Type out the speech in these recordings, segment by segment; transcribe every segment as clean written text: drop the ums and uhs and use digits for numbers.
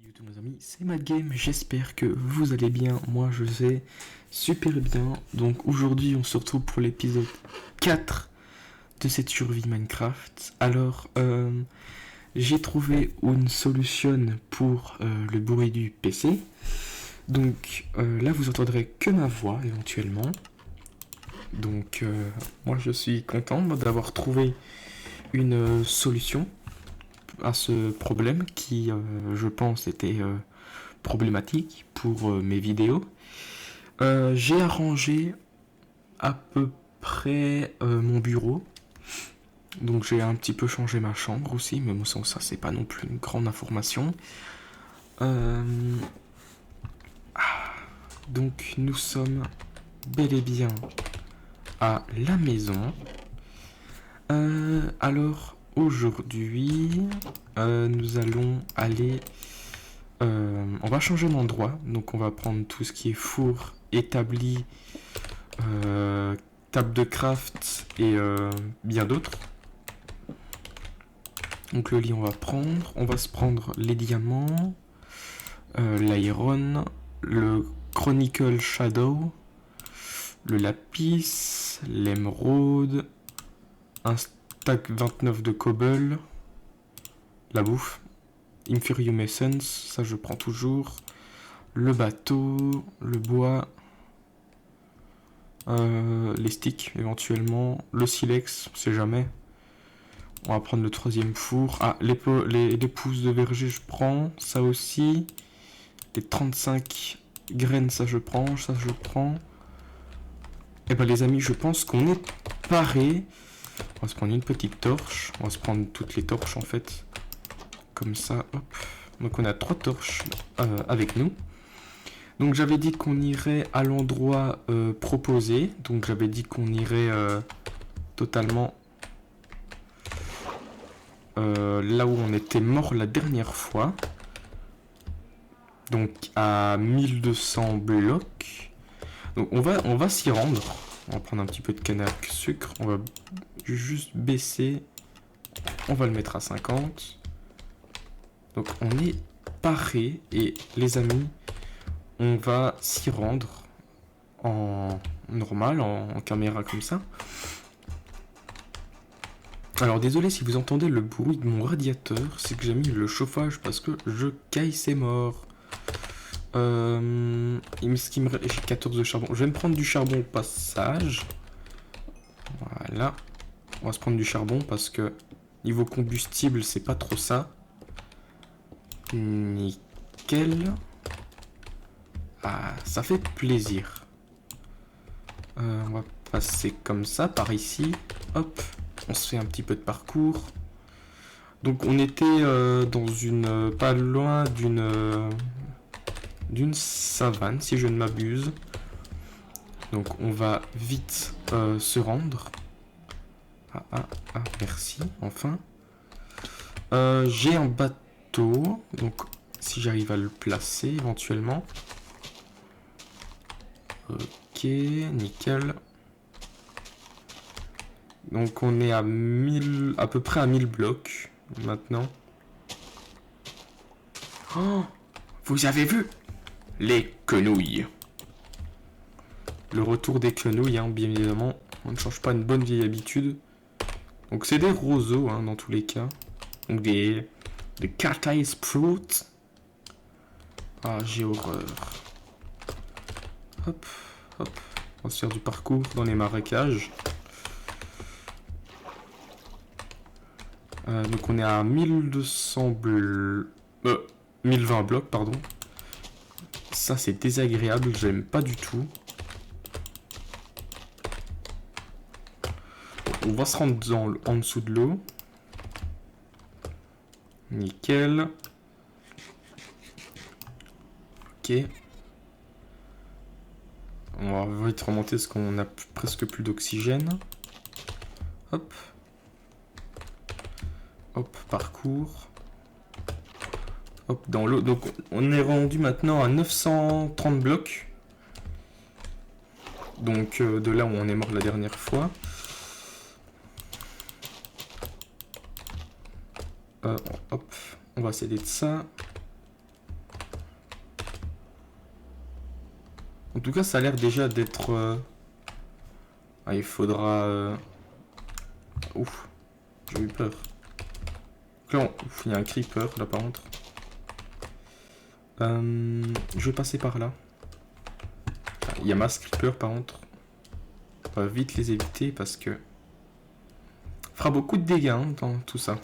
Salut tous mes amis, c'est MadGame, j'espère que vous allez bien, moi je vais super bien. Donc aujourd'hui on se retrouve pour l'épisode 4 de cette survie Minecraft. Alors j'ai trouvé une solution pour le bruit du PC. Donc là vous entendrez que ma voix éventuellement. Donc moi je suis content d'avoir trouvé une solution à ce problème qui, je pense, était problématique pour mes vidéos. J'ai arrangé à peu près mon bureau. Donc j'ai un petit peu changé ma chambre aussi, mais bon, ça c'est pas non plus une grande information. Euh, donc nous sommes bel et bien à la maison. Alors aujourd'hui, nous allons aller. On va changer d'endroit, donc on va prendre tout ce qui est four, établi, table de craft et bien d'autres. Donc le lit on va prendre, on va se prendre les diamants, l'iron, le chronicle shadow, le lapis, l'émeraude, un stack 29 de cobble, la bouffe, Inferium Essence, ça je prends toujours, le bateau, le bois, les sticks éventuellement, le silex, on sait jamais. On va prendre le troisième four. Ah, les pousses de verger, je prends. Ça aussi. Les 35 graines, ça je prends. Ça je prends. Et ben les amis, je pense qu'on est paré. On va se prendre une petite torche. On va se prendre toutes les torches en fait. Comme ça, hop. Donc on a 3 torches avec nous. Donc j'avais dit qu'on irait à l'endroit proposé. Donc j'avais dit qu'on irait totalement là où on était mort la dernière fois. Donc à 1200 blocs. Donc on va s'y rendre. On va prendre un petit peu de canne à sucre. On va juste baisser. On va le mettre à 50. Donc on est paré. Et les amis, on va s'y rendre en normal, en caméra comme ça. Alors désolé si vous entendez le bruit de mon radiateur, c'est que j'ai mis le chauffage parce que je caille, c'est mort. J'ai 14 de charbon. Je vais me prendre du charbon au passage. Voilà. On va se prendre du charbon parce que niveau combustible, c'est pas trop ça. Nickel. Ah, ça fait plaisir. On va passer comme ça, par ici. Hop. On se fait un petit peu de parcours. Donc on était dans une... pas loin d'une savane, si je ne m'abuse. Donc on va vite se rendre. Merci, enfin. J'ai un bateau, donc si j'arrive à le placer éventuellement. Ok, nickel. Donc on est à 1000, à peu près à 1000 blocs maintenant. Oh, vous avez vu les quenouilles. Le retour des quenouilles, hein, bien évidemment. On ne change pas une bonne vieille habitude. Donc c'est des roseaux hein, dans tous les cas. Donc des cactus fruits. Ah, j'ai horreur. Hop, hop. On va se faire du parcours dans les marécages. Donc on est à 1200 1020 blocs, pardon. Ça c'est désagréable, j'aime pas du tout. On va se rendre en dessous de l'eau. Nickel. Ok. On va vite remonter parce qu'on a presque plus d'oxygène. Hop. Hop, parcours. Hop, dans l'eau. Donc on est rendu maintenant à 930 blocs. Donc de là où on est mort la dernière fois. Hop, on va s'aider de ça. En tout cas, ça a l'air déjà d'être... Ah, il faudra... Ouf, j'ai eu peur. Là, ouf, il y a un creeper, là, par contre. Je vais passer par là. Ah, il y a masse creeper, par contre. On va vite les éviter, parce que... fera beaucoup de dégâts, hein, dans tout ça.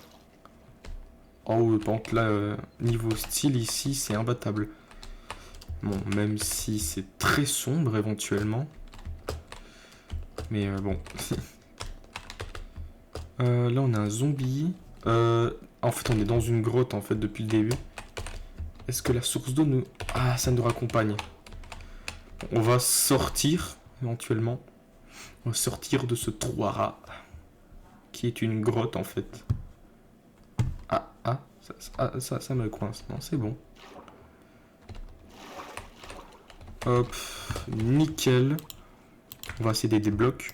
Oh, par contre, là, niveau style, ici, c'est imbattable. Bon, même si c'est très sombre, éventuellement. Mais bon... là, on a un zombie. En fait, on est dans une grotte, en fait, depuis le début. Est-ce que la source d'eau nous... Ah, ça nous raccompagne. On va sortir, éventuellement. On va sortir de ce trou à rats. Qui est une grotte, en fait. Ça me coince. Non, c'est bon. Hop, nickel. On va essayer des blocs.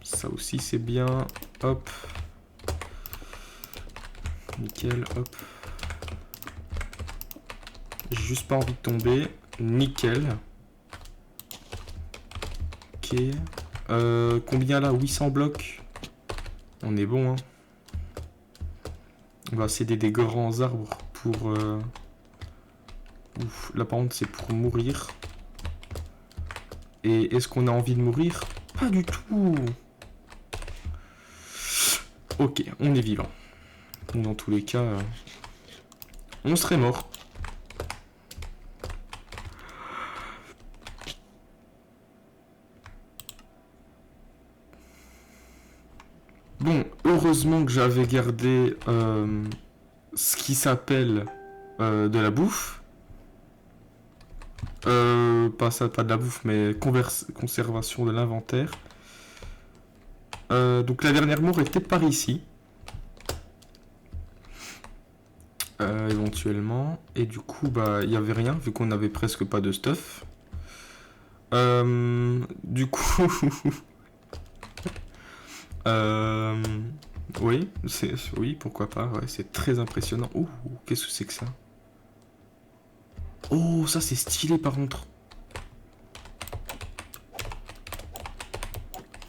Ça aussi, c'est bien. Hop. Nickel, hop. J'ai juste pas envie de tomber. Nickel. Ok. Combien là? 800 blocs. On est bon, hein. On va essayer des grands arbres pour... Ouf, là par contre c'est pour mourir. Et est-ce qu'on a envie de mourir? Pas du tout. Ok, on est vivant. Dans tous les cas, on serait mort. Bon, heureusement que j'avais gardé ce qui s'appelle de la bouffe. Pas de la bouffe, mais conservation de l'inventaire. Donc la dernière mort était par ici. Éventuellement. Et du coup, bah, il n'y avait rien, vu qu'on n'avait presque pas de stuff. Du coup... oui, oui, pourquoi pas, ouais, c'est très impressionnant. Ouh, qu'est-ce que c'est que ça? Oh, ça c'est stylé par contre.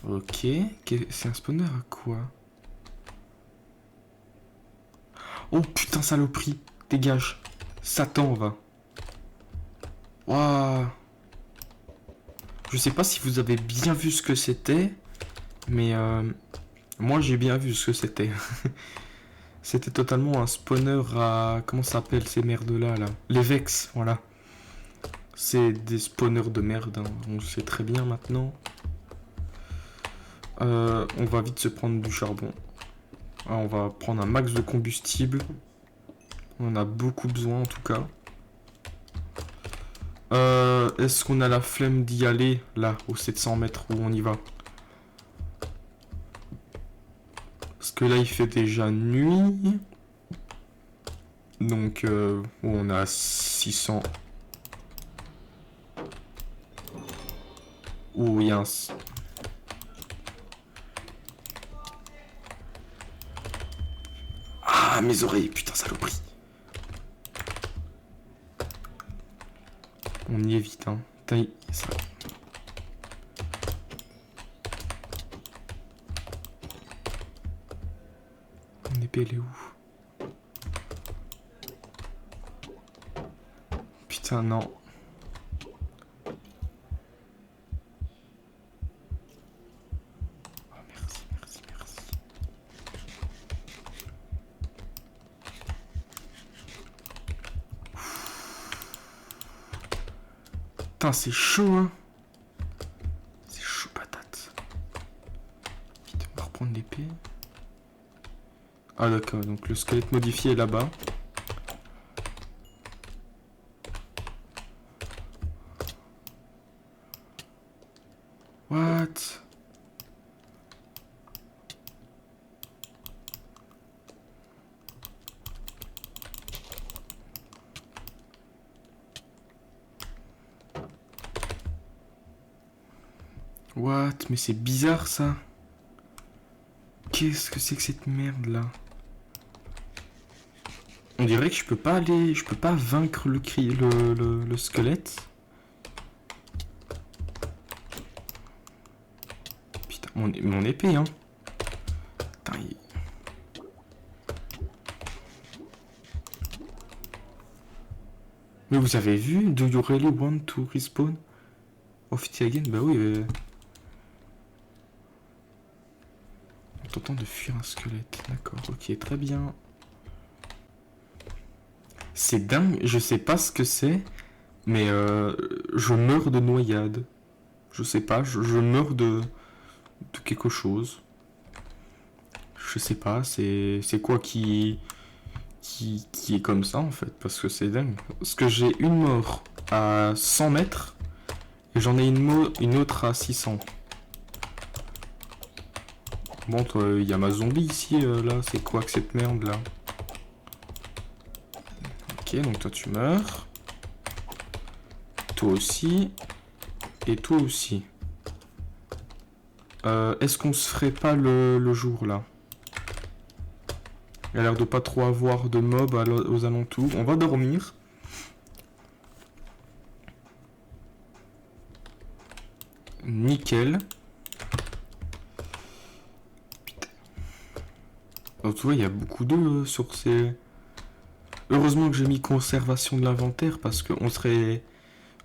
Ok, c'est un spawner à quoi? Oh putain, saloperie, dégage. Satan, va. Waouh. Je sais pas si vous avez bien vu ce que c'était, mais moi j'ai bien vu ce que c'était. C'était totalement un spawner à... Comment ça s'appelle ces merdes-là, là? Les Vex, voilà. C'est des spawners de merde, hein. On le sait très bien maintenant. On va vite se prendre du charbon. Ah, on va prendre un max de combustible. On en a beaucoup besoin en tout cas. Est-ce qu'on a la flemme d'y aller, là, aux 700 mètres où on y va? Parce que là, il fait déjà nuit. Donc, on a 600. Ouh, il y a un... Ah, mes oreilles, putain, saloperie. On y est vite, hein. Putain, ça... Mon épée, elle est où? Putain, non. Oh, merci, merci, merci. Putain, c'est chaud, hein. C'est chaud patate. Vite, on va reprendre l'épée. Ah d'accord, donc le squelette modifié est là-bas. What? What? Mais c'est bizarre ça. Qu'est-ce que c'est que cette merde là? On dirait que je peux pas aller... Je peux pas vaincre le squelette. Putain, mon épée, hein. Putain, Mais vous avez vu? Do you really want to respawn? Of it again? Bah oui. On t'entend de fuir un squelette. D'accord, ok, très bien. C'est dingue, je sais pas ce que c'est, mais je meurs de noyade. Je sais pas, je meurs de quelque chose. Je sais pas, c'est quoi qui est comme ça en fait, parce que c'est dingue. Parce que j'ai une mort à 100 mètres et j'en ai une autre à 600. Bon, il y a ma zombie ici, là, c'est quoi que cette merde là? Ok, donc toi tu meurs. Toi aussi. Et toi aussi. Est-ce qu'on se ferait pas le jour là? Il a l'air de pas trop avoir de mobs aux alentours. On va dormir. Nickel. Putain. Oh, tu vois, il y a beaucoup d'œufs sur ces... Heureusement que j'ai mis conservation de l'inventaire parce qu'on serait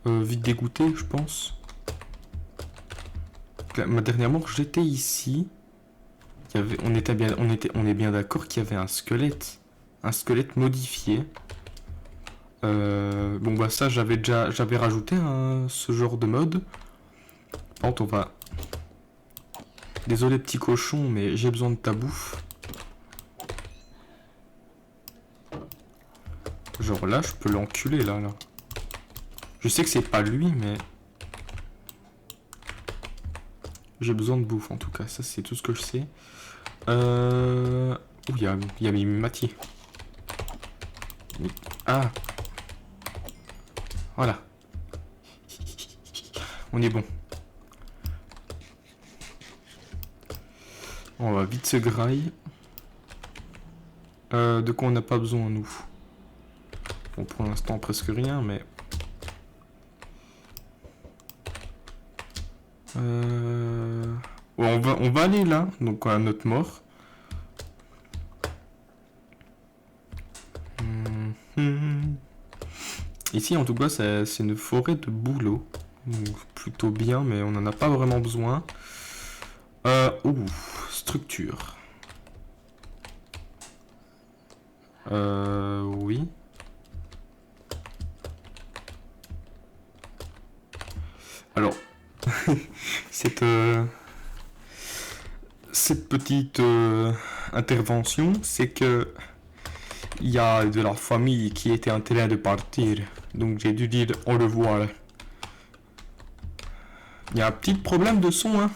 vite dégoûté, je pense. Dernièrement, j'étais ici. On est bien d'accord qu'il y avait un squelette modifié. Bon bah ça j'avais rajouté ce genre de mode. Par contre on va... Désolé petit cochon mais j'ai besoin de ta bouffe. Genre là je peux l'enculer là. Je sais que c'est pas lui mais... J'ai besoin de bouffe en tout cas, ça c'est tout ce que je sais. Ouh, il y a Mimati. Ah. Voilà. On est bon. On va vite se grailler. De quoi on n'a pas besoin nous? Bon pour l'instant presque rien mais... Ouais, on va aller là, donc à notre mort. Ici en tout cas c'est une forêt de bouleaux. Donc, plutôt bien mais on n'en a pas vraiment besoin. Structure. Oui. Alors, cette petite intervention, c'est que il y a de la famille qui était en train de partir, donc j'ai dû dire au revoir. Il y a un petit problème de son, hein.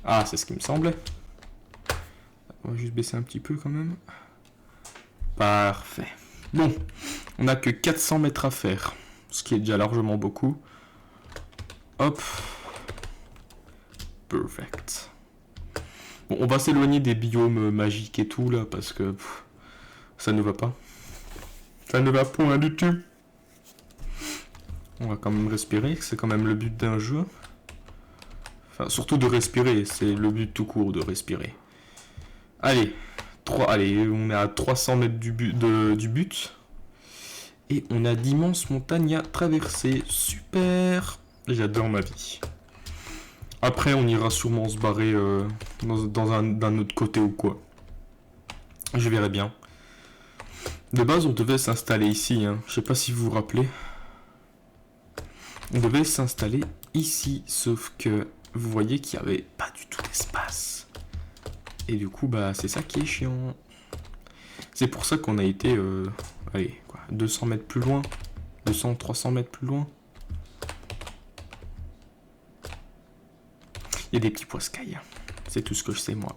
Ah, c'est ce qui me semblait. On va juste baisser un petit peu quand même. Parfait. Bon, on n'a que 400 mètres à faire, ce qui est déjà largement beaucoup. Hop. Perfect. Bon, on va s'éloigner des biomes magiques et tout là, parce que ça ne va pas. Ça ne va point du tout. On va quand même respirer, c'est quand même le but d'un jeu. Enfin, surtout de respirer, c'est le but tout court de respirer. Allez, allez, on est à 300 mètres du but. Et on a d'immenses montagnes à traverser. Super. J'adore ma vie. Après, on ira sûrement se barrer d'un autre côté ou quoi. Je verrai bien. De base, on devait s'installer ici. Hein. Je sais pas si vous vous rappelez. On devait s'installer ici, sauf que vous voyez qu'il n'y avait pas du tout d'espace. Et du coup, bah, c'est ça qui est chiant. C'est pour ça qu'on a été, allez, quoi, 200 mètres plus loin. 200, 300 mètres plus loin. Il y a des petits poiscailles. C'est tout ce que je sais, moi.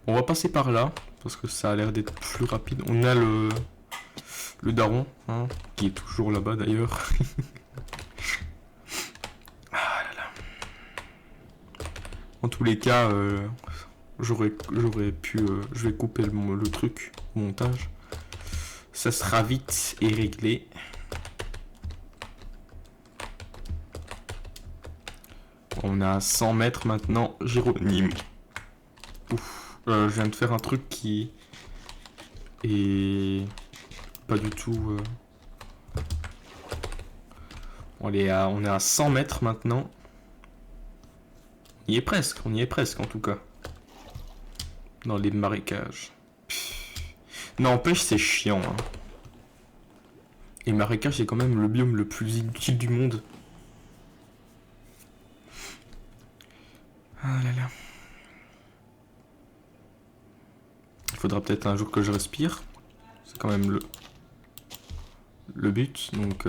On va passer par là, parce que ça a l'air d'être plus rapide. On a le daron, hein, qui est toujours là-bas d'ailleurs. Ah là là. En tous les cas, j'aurais pu... je vais couper le truc, le montage. Ça sera vite et réglé. On a 100 mètres maintenant, Jérôme. Ouf, je viens de faire un truc qui est pas du tout... On est à 100 mètres maintenant. On y est presque en tout cas. Dans les marécages. N'empêche, c'est chiant. Hein. Et marécages, c'est quand même le biome le plus inutile du monde. Ah là là. Il faudra peut-être un jour que je respire. C'est quand même le but. Donc...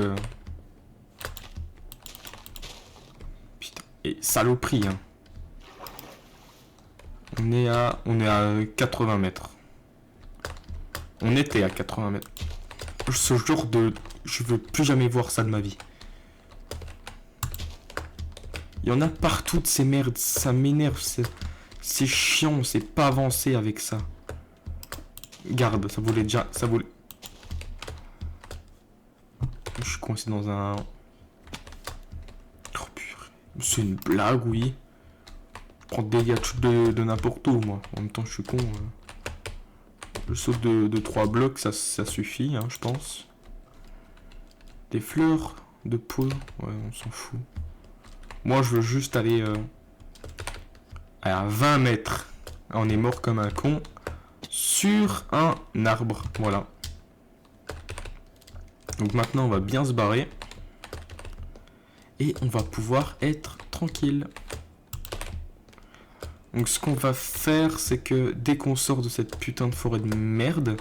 Et saloperie, hein. On est à 80 mètres. On était à 80 mètres. Ce genre de... Je veux plus jamais voir ça de ma vie. Il y en a partout de ces merdes. Ça m'énerve. C'est chiant. C'est pas avancé avec ça. Garde, ça voulait déjà... Ça voulait... Je suis coincé dans un... Oh purée. C'est une blague, oui. Je prends des dégâts de n'importe où, moi. En même temps, je suis con. Le saut de 3 blocs, ça suffit, hein, je pense. Des fleurs de peau. Ouais, on s'en fout. Moi, je veux juste aller à 20 mètres. On est mort comme un con. Sur un arbre. Voilà. Donc maintenant, on va bien se barrer. Et on va pouvoir être tranquille. Donc ce qu'on va faire, c'est que dès qu'on sort de cette putain de forêt de merde,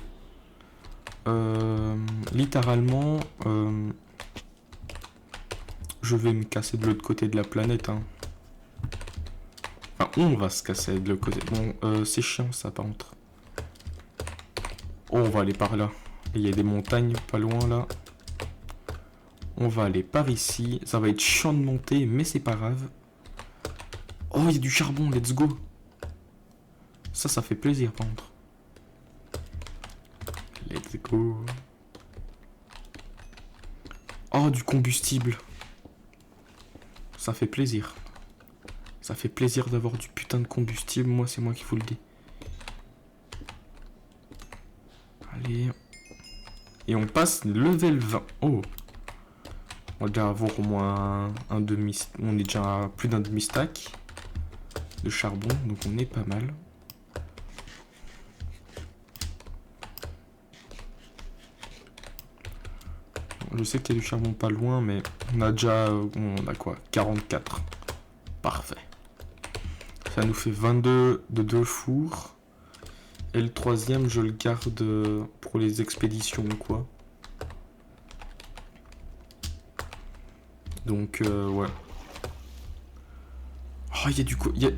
littéralement, je vais me casser de l'autre côté de la planète. Hein. Enfin, on va se casser de l'autre côté. Bon, c'est chiant ça par contre. Oh, on va aller par là. Il y a des montagnes pas loin là. On va aller par ici. Ça va être chiant de monter, mais c'est pas grave. Oh, il y a du charbon, let's go. Ça fait plaisir par contre. Let's go. Oh, du combustible. Ça fait plaisir. Ça fait plaisir d'avoir du putain de combustible. Moi, c'est moi qui vous le dis. Allez. Et on passe level 20. Oh. On va déjà avoir au moins un demi... On est déjà à plus d'un demi-stack de charbon. Donc on est pas mal. Je sais qu'il y a du charbon pas loin, mais on a déjà... On a quoi? 44. Parfait. Ça nous fait 22 de 2 fours. Et le troisième, je le garde pour les expéditions ou quoi. Donc, ouais. Oh, il y a du... Il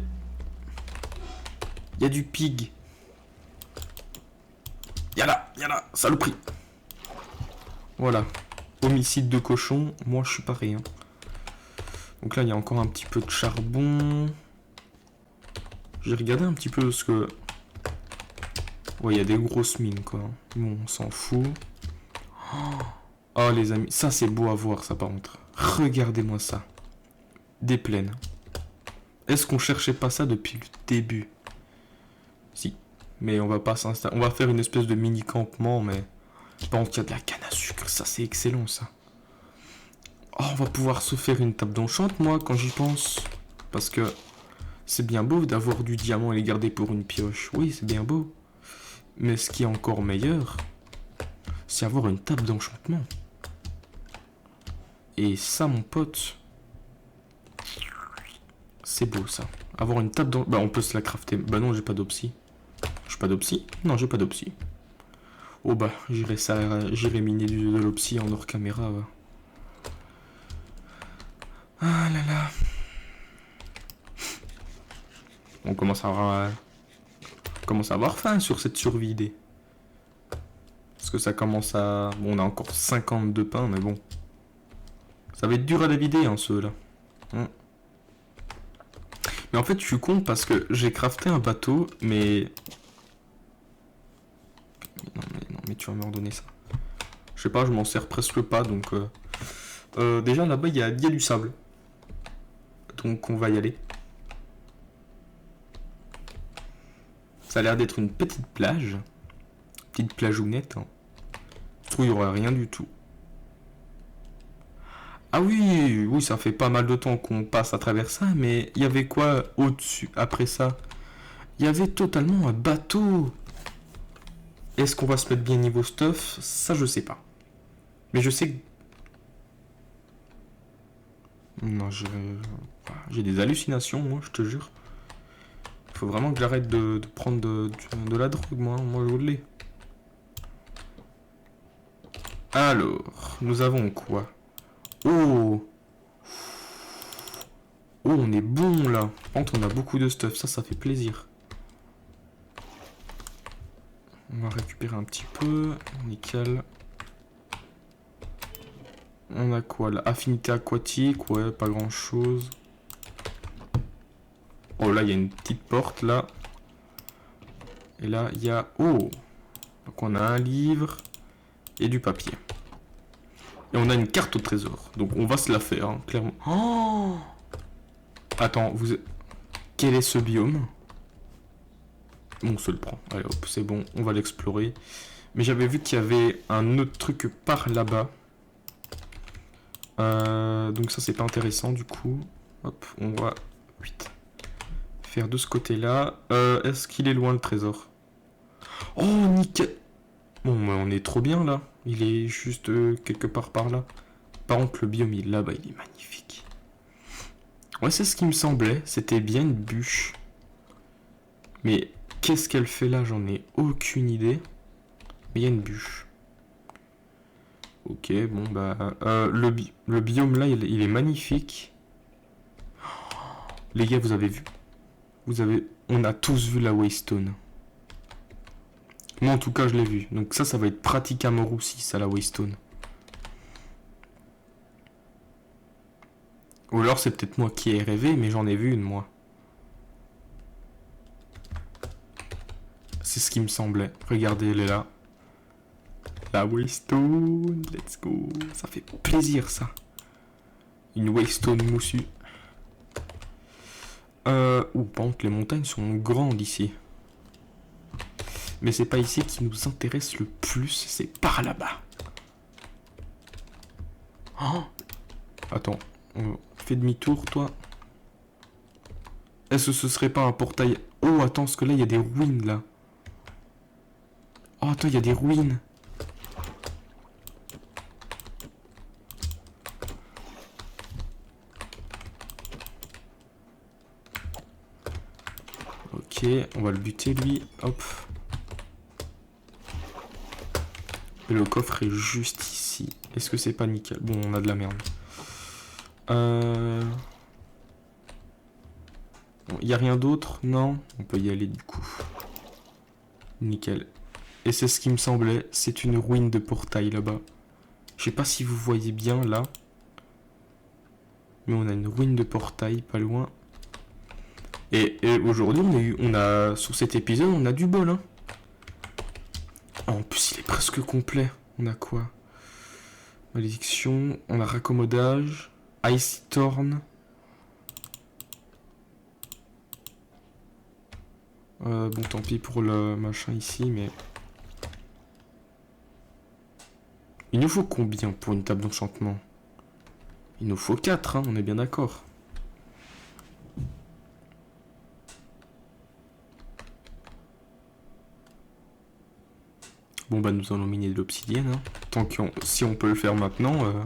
y a du pig. Y'a là, saloperie. Voilà. Homicide de cochon. Moi, je suis pareil. Hein. Donc là, il y a encore un petit peu de charbon. J'ai regardé un petit peu ce que... Ouais, il y a des grosses mines, quoi. Bon, on s'en fout. Oh, les amis. Ça, c'est beau à voir, ça, par contre. Regardez-moi ça. Des plaines. Est-ce qu'on cherchait pas ça depuis le début? Si. Mais on va pas s'installer. On va faire une espèce de mini campement, mais... Par contre, il y a de la canne à sucre. Ça, c'est excellent, ça. Oh, on va pouvoir se faire une table d'enchant, moi, quand j'y pense. Parce que... C'est bien beau d'avoir du diamant et les garder pour une pioche. Oui, c'est bien beau. Mais ce qui est encore meilleur, c'est avoir une table d'enchantement. Et ça, mon pote, c'est beau, ça. Avoir une table d'enchantement... Bah, on peut se la crafter. Bah non, j'ai pas d'opsie. J'ai pas d'opsie? Non, j'ai pas d'opsie. Oh bah, j'irai miner de l'opsie en hors caméra. Ouais. Ah là là. On commence à avoir faim sur cette survie idée. Parce que ça commence à... Bon, on a encore 50 de pain, mais bon. Ça va être dur à la vider, hein, ceux-là. Mais en fait, je suis con parce que j'ai crafté un bateau, mais... Non, mais tu vas me redonner ça. Je sais pas, je m'en sers presque pas, donc... déjà, là-bas, il y a du sable. Donc, on va y aller. Ça a l'air d'être une petite plage. Petite plageounette. Hein. Je trouve qu'il n'y aura rien du tout. Ah oui, oui, ça fait pas mal de temps qu'on passe à travers ça, mais il y avait quoi au-dessus, après ça? Il y avait totalement un bateau. Est-ce qu'on va se mettre bien niveau stuff? Ça, je sais pas. Mais je sais que... Non, j'ai des hallucinations, moi, je te jure. Faut vraiment que j'arrête de prendre de la drogue, moi. Moi, je l'ai. Alors, nous avons quoi? Oh! Oh, on est bon, là. Par contre, on a beaucoup de stuff. Ça fait plaisir. On va récupérer un petit peu. Nickel. On a quoi là? Affinité aquatique, ouais, pas grand chose. Oh là, il y a une petite porte là. Et là, il y a... Oh! Donc on a un livre et du papier. Et on a une carte au trésor. Donc on va se la faire, hein, clairement. Oh! Attends, quel est ce biome? On se le prend. Allez hop, c'est bon, on va l'explorer. Mais j'avais vu qu'il y avait un autre truc par là-bas. Donc ça c'est pas intéressant du coup. Hop, on va faire de ce côté-là. Est-ce qu'il est loin le trésor? Oh nickel. Bon bah, on est trop bien là. Il est juste quelque part par là. Par contre le biome là-bas il est magnifique. Ouais c'est ce qui me semblait. C'était bien une bûche. Mais qu'est-ce qu'elle fait là? J'en ai aucune idée. Mais il y a une bûche. Ok, bon bah... le biome là, il est magnifique. Les gars, vous avez vu? On a tous vu la Waystone. Moi, en tout cas, je l'ai vu. Donc ça va être pratique à mort aussi, ça, la Waystone. Ou alors, c'est peut-être moi qui ai rêvé, mais j'en ai vu une, moi. C'est ce qui me semblait. Regardez, elle est là. La Waystone, let's go. Ça fait plaisir, ça. Une Waystone moussue. Par contre, les montagnes sont grandes ici. Mais c'est pas ici qui nous intéresse le plus, c'est par là-bas. Oh attends, fais demi-tour, toi. Est-ce que ce serait pas un portail? Oh, attends, parce que là, il y a des ruines, là. Oh, attends, il y a des ruines. Ok, on va le buter, lui. Hop. Et le coffre est juste ici. Est-ce que c'est pas nickel? Bon, on a de la merde. Il n'y a rien d'autre? Non? On peut y aller du coup. Nickel. Et c'est ce qui me semblait. C'est une ruine de portail là-bas. Je sais pas si vous voyez bien là. Mais on a une ruine de portail pas loin. Et aujourd'hui, sur cet épisode, on a du bol. Hein. Oh, en plus, il est presque complet. On a quoi? Malédiction. On a raccommodage. Ice Thorn. Bon, tant pis pour le machin ici, mais... Il nous faut combien pour une table d'enchantement? Il nous faut 4, hein, on est bien d'accord. Bon bah nous allons miner de l'obsidienne. Hein. Si on peut le faire maintenant,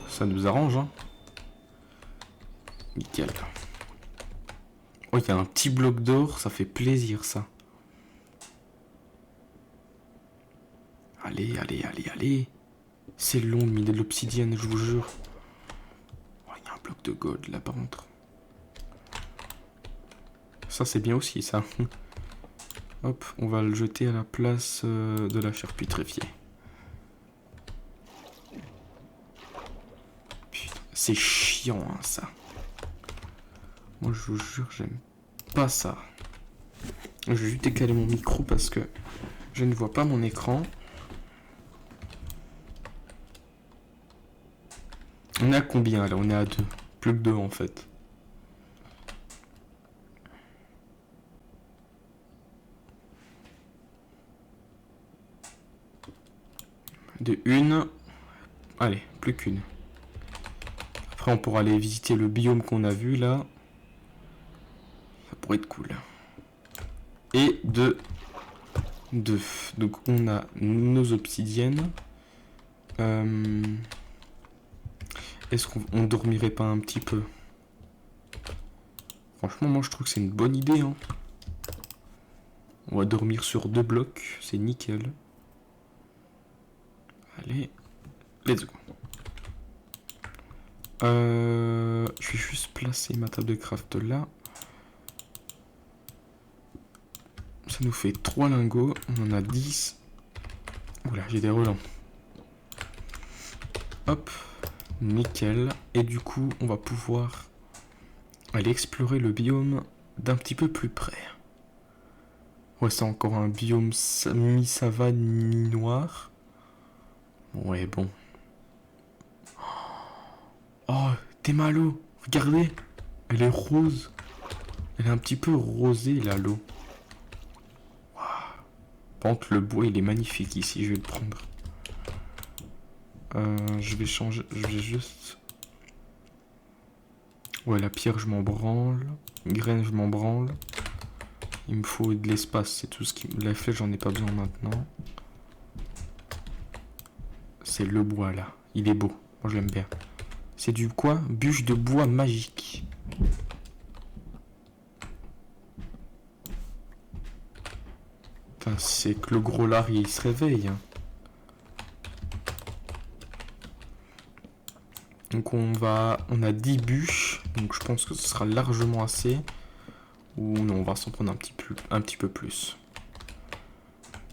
ça nous arrange. Hein. Nickel. Oh, il y a un petit bloc d'or, ça fait plaisir ça. Allez, allez, allez, allez. C'est long de miner de l'obsidienne, je vous jure. Oh, il y a un bloc de gold là par contre. Ça c'est bien aussi ça. Hop, on va le jeter à la place de la chair putréfiée. Putain, c'est chiant hein, ça. Moi je vous jure, j'aime pas ça. Je vais juste décaler mon micro parce que je ne vois pas mon écran. On est à combien là? On est à 2. Plus que 2 en fait. De une. Allez, plus qu'une. Après on pourra aller visiter le biome qu'on a vu là. Ça pourrait être cool. Et de 2. Donc on a nos obsidiennes. Est-ce qu'on dormirait pas un petit peu? Franchement, moi je trouve que c'est une bonne idée. Hein. On va dormir sur 2 blocs, c'est nickel. Allez, let's go. Je vais juste placer ma table de craft là. Ça nous fait 3 lingots, on en a 10. Oula, j'ai des relents. Hop, nickel. Et du coup, on va pouvoir aller explorer le biome d'un petit peu plus près. Ouais, c'est encore un biome mi-savane, mi-noir. Ouais, bon. Oh, t'es malo. Regardez. Elle est rose. Elle est un petit peu rosée, là, l'eau. Par contre, le bois, il est magnifique ici. Je vais le prendre. Je vais changer. Je vais juste... Ouais, la pierre, je m'en branle. Graine, je m'en branle. Il me faut de l'espace. C'est tout ce qui... La flèche, j'en ai pas besoin maintenant. C'est le bois, là. Il est beau. Moi, je l'aime bien. C'est du quoi? Bûche de bois magique. Putain, c'est que le gros lard, il se réveille. Hein. Donc on a 10 bûches. Donc je pense que ce sera largement assez. Ou non, on va s'en prendre un petit peu plus.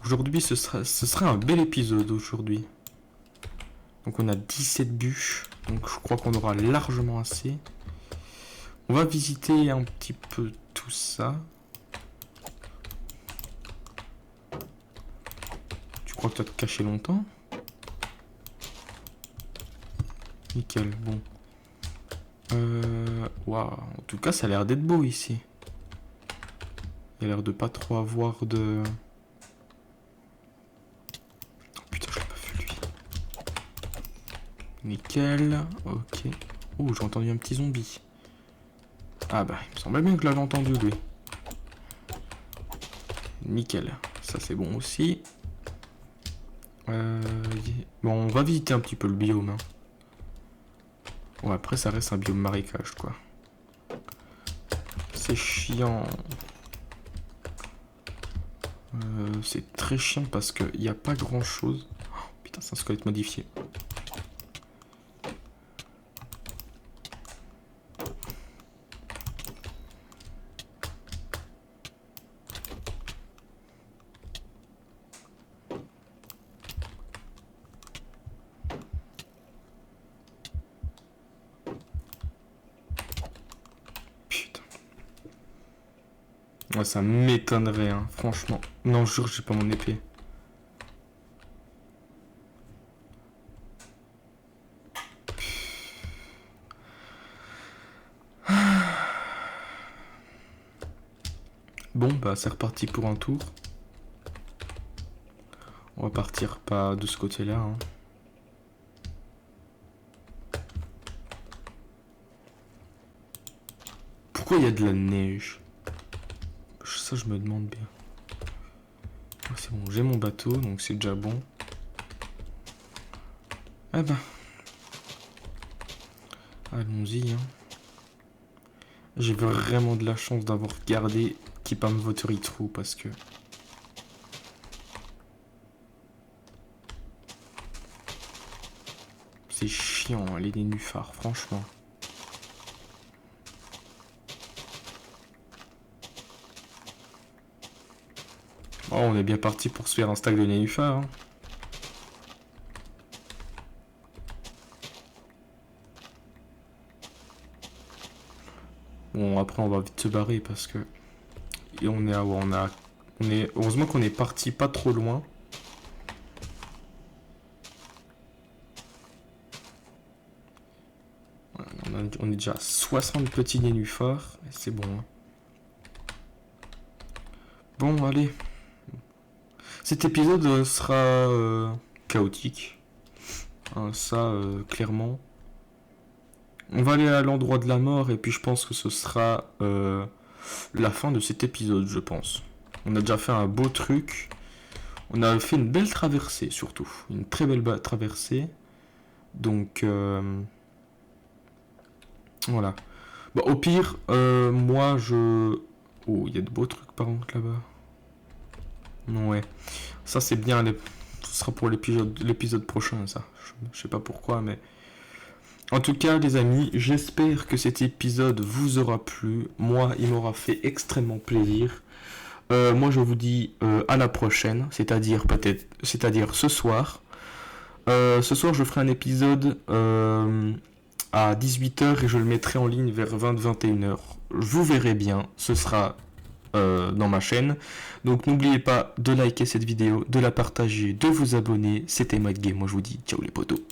Aujourd'hui, ce sera un bel épisode aujourd'hui. Donc on a 17 bûches. Donc je crois qu'on aura largement assez. On va visiter un petit peu tout ça. Tu crois que tu vas te cacher longtemps? Nickel, bon. Waouh. En tout cas, ça a l'air d'être beau ici. Il a l'air de pas trop avoir de... Oh putain, je l'ai pas vu lui. Nickel. Ok. Oh, j'ai entendu un petit zombie. Ah bah, il me semblait bien que je l'avais entendu lui. Nickel. Ça c'est bon aussi. Bon, on va visiter un petit peu le biome. Hein. Bon, après ça reste un biome marécage quoi. C'est chiant. C'est très chiant parce qu'il n'y a pas grand chose. Oh, putain, c'est un squelette modifié. Ouais, ça m'étonnerait, hein, franchement. Non, je jure, j'ai pas mon épée. Bon, bah, c'est reparti pour un tour. On va partir pas de ce côté-là. Hein. Pourquoi il y a de la neige? Ça, je me demande bien. Oh, c'est bon, j'ai mon bateau, donc c'est déjà bon. Ah ben. Allons-y. Hein. J'ai vraiment de la chance d'avoir gardé Keep Am Watery True parce que... C'est chiant, hein, les nénuphars, franchement. Oh, on est bien parti pour se faire un stack de nénuphars. Hein. Bon, après, on va vite se barrer parce que... Et on est à où on a... Heureusement qu'on est parti pas trop loin. On est déjà à 60 petits nénuphars. C'est bon. Hein. Bon, allez. Cet épisode sera chaotique. Hein, ça, clairement. On va aller à l'endroit de la mort et puis je pense que ce sera la fin de cet épisode, je pense. On a déjà fait un beau truc. On a fait une belle traversée, surtout. Une très belle traversée. Donc, voilà. Bon, au pire, moi, je... Oh, il y a de beaux trucs, par contre, là-bas. Non, ouais. Ça, c'est bien. Ce sera pour l'épisode prochain, ça. Je sais pas pourquoi, mais... En tout cas, les amis, j'espère que cet épisode vous aura plu. Moi, il m'aura fait extrêmement plaisir. Moi, je vous dis à la prochaine, c'est-à-dire ce soir. Ce soir, je ferai un épisode à 18h et je le mettrai en ligne vers 20-21h. Vous verrez bien, ce sera dans ma chaîne. Donc, n'oubliez pas de liker cette vidéo, de la partager, de vous abonner. C'était MattGame. Moi, je vous dis ciao les potos.